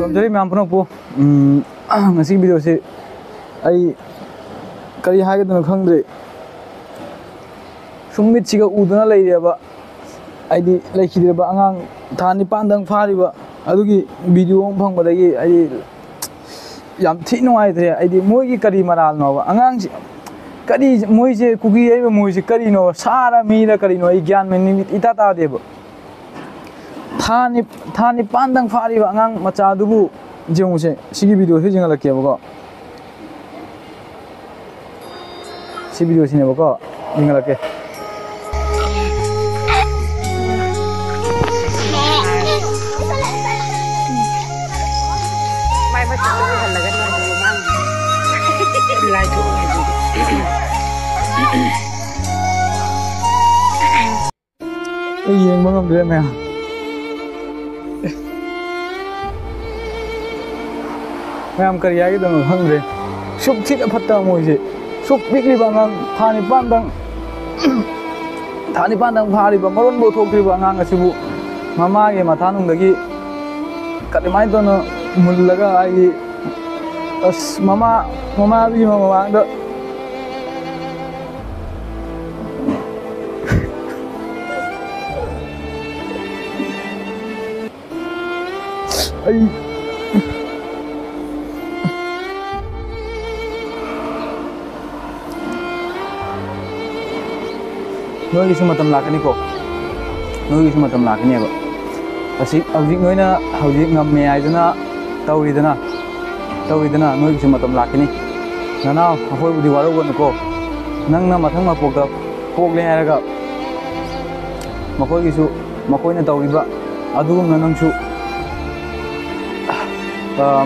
ꯈꯨꯔꯨꯝꯖꯔꯤ ꯃꯌꯥꯝ ꯄꯨꯝꯅꯃꯛꯄꯨ ꯉꯁꯤꯒꯤ ꯚꯤꯗꯤꯑꯣꯁꯤ ꯑꯩ ꯀꯔꯤ ꯍꯥꯏꯒꯗꯣꯏꯅꯣ ꯈꯪꯗ꯭ꯔꯦ ꯁꯨꯝ ꯃꯤꯠꯁꯤꯒ ꯎꯗꯨꯅ ꯂꯩꯔꯦꯕ ꯑꯩꯗꯤ ꯂꯩꯈꯤꯗ꯭ꯔꯕ ꯑꯉꯥꯡ ꯊꯥ 9ꯗꯪ ꯐꯥꯔꯤꯕ ꯑꯗꯨꯒꯤ ꯚꯤꯗꯤꯑꯣ ꯑꯃ ꯐꯪꯕꯗꯒꯤ ꯑꯩꯗꯤ ꯌꯥꯝ ꯊꯤ ꯅꯨꯡꯉꯥꯏꯇ꯭ꯔꯦ ꯑꯩꯗꯤ ꯃꯣꯏꯒꯤ ꯀꯔꯤ ꯃꯔꯥꯜꯅꯣꯕ ꯑꯉꯥꯡꯁꯤ करी मोइसे कुकी मोइसे करीनो सारा मीरा करीनो ज्ञान में इता तादेब था निपानदंग फारीब आंगांग मचादुबु जेमुसे सिगी वीडियो से जिंगलकेबको सि वीडियो सिनेबको जिंगलके माय मचा हल्लगन मांग लाइट हो yeng bang amdre me ma'am करी आगे दंग हंगरे सुप चित फत्ता मोइसे सुप बिकली बांगांग थानी पांदंग फारी बा मरोन बो थोकरी बांगांग असिबु ममा गे मथानुंगदगी कदिमाय दोनो मुल्लगा आई अस ममा भी ममांग नोई मतम लाकनी को नोई मतम लाकनी अब असी हौजिक नोइना हौजिक ngmme आइदना तौरीदना नोई मतम लाकनी नना अखोय बुदि वारोगन को नंगना मथंग मपोक पोकले हारगा मखोयगिसु मखोयना तौरीबा अदुगुमना नंगसु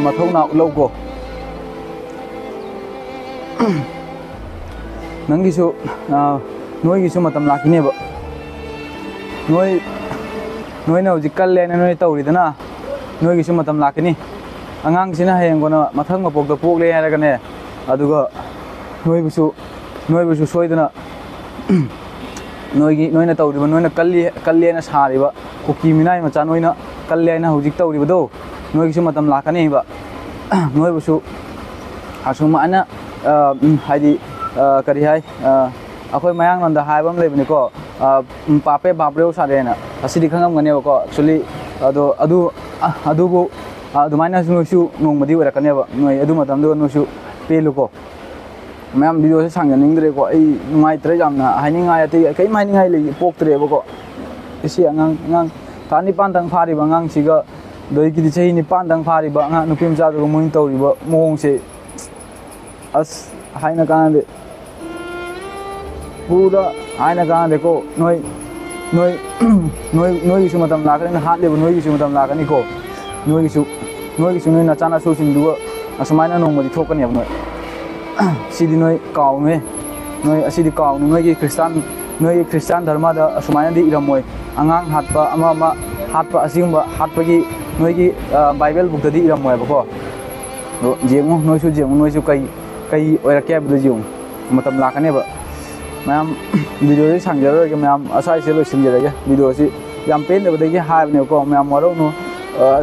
मथौना उलौको नंगिसु नोईगिसु मतम लाखिनेब नोइना हौजिक कल्लेना नोइ तौरीदना नोईगिसु मतम लाखिनी आंगांगसिना हयेंगोना मथंग मपोकदा पोकले हारगाने अदुगा नोइबुसु सोइदना नोइना तौरीबा नोइना कल्लेना सारिबा कुकी मिनाई मचा नोइना कल्लेना हौजिक तौरीबदो नोइगिसु मतम लाखनीबा नोइबुसु असुमाना हाइदि करी हाय अखोय मयांग नंदा हाइबम लेबनिको पापे बापरेउ सादेना असिदि खंगमगनेबको एक्चुअली अदुबु अदुमाइना सुनुसु नोंमदि वरकनेबा नोइ अदु मतमदो नुसु पेलुको मैम वीडियो से सांगनिंगद्रेको आई नुंगाइत्रे जामना हाइनिंगाय अति कई हाइनिंगाय ले पोक्त्रेबको इसी अंगांग थानि पांदंग फारिबा अंगांग सिगा दोइकिदि चही 9दंग फारिबा अंगांग नुपि मचादो मोइन तौरिबा मोंगसे अस हाइना कांदे पूरा आयना कांदे को नोइगिसु मतम लाकने हातलेबो नोइगिसु मतम लाकनी को नोइगिसु नोइ नचाना सुसिंदुवा असमाइना नोंमदि थोकनेब नोइ सिदि नोइ काउने नोइ असिदि काउने नोइगी क्रिश्चियन धर्म दा असमाइना दि इरमोय अंगांग हातपा अमा हातपा असिंबा हातपगी नोइगी बाइबल बुक दि इरमोयबको जेमु नोइसु जेमु नोइसु कई ओरकेबदु जेमु मतम लाकनेबा मैम वीडियो से सांगजरगे मैम असाई से लोसिंजरगे वीडियो से याम पेनदबदगी हायबनेको मैम वरोनो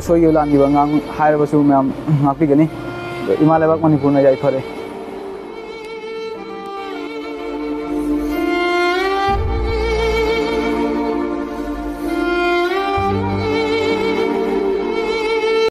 सोइगे लांदिबा ngang हायरबसु मैम ngakpigani इमा लेबाक मणिपुर ना जायफरे।